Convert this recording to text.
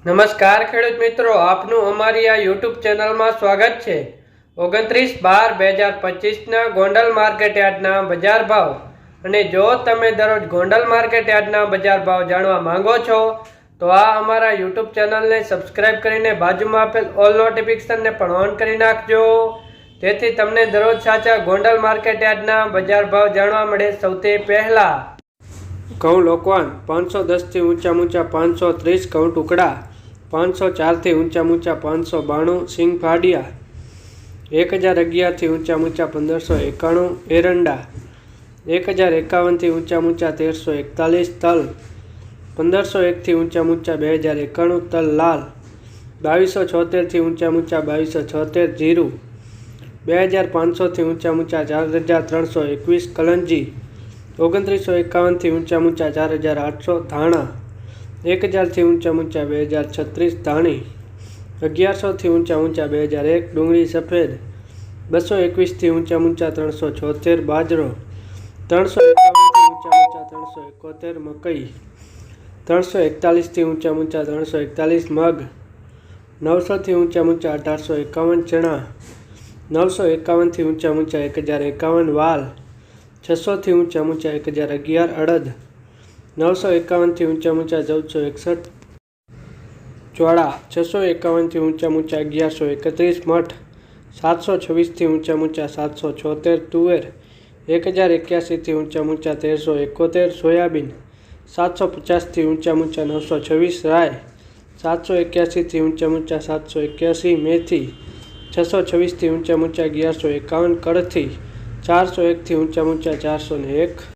નમસ્કાર ખેડૂત મિત્રો, આપનું અમારી આ યુટ્યુબ ચેનલમાં સ્વાગત છે। 29/12/2025ના ગોંડલ માર્કેટ યાર્ડના બજાર ભાવ અને જો તમે દરરોજ ગોંડલ માર્કેટ યાર્ડના બજાર ભાવ જાણવા માંગો છો તો આ અમારા યુટ્યુબ ચેનલને સબસ્ક્રાઇબ કરીને બાજુમાં આપેલ ઓલ નોટિફિકેશનને પણ ઓન કરી નાખજો, જેથી તમને દરરોજ સાચા ગોંડલ માર્કેટ યાર્ડના બજાર ભાવ જાણવા મળે। સૌથી પહેલા ઘઉં લોકવાન 510 થી ઊંચા 530 ઘઉં ટુકડા 504 થી ઊંચા 592 સિંગ ફાડિયા 1011 થી ઊંચા 1591 એરંડા 1051 થી ઊંચા 1341 તલ 1501 થી ઊંચા 2091 તલ લાલ 2276 થી ઊંચા 2276 જીરું 2500 થી ઊંચા 4321 કલંજી 2951 થી ઊંચા 4800 ધાણા 1000 થી ઊંચા 2036 ધાણી 1100 થી ઊંચા 2001 ડુંગળી સફેદ 221 થી ઊંચા 376 બાજરો 351 થી ઊંચા 371 મકઈ 341 થી ઊંચા 341 મગ 900 થી ઊંચા 1851 ચણા 951 થી ઊંચા 1051 વાલ 600 થી ઊંચા 1011 અડદ 951 થી ઊંચા 1461 ચોળા 651 થી ઊંચા 1131 મઠ 726 થી ઊંચા 776 તુવેર 1081 થી ઊંચા 1371 સોયાબીન 750 થી ઊંચા 926 રાય 781 થી ઊંચા 781 મેથી 626 થી ઊંચા 1151 કળથી 401 થી ઊંચા 401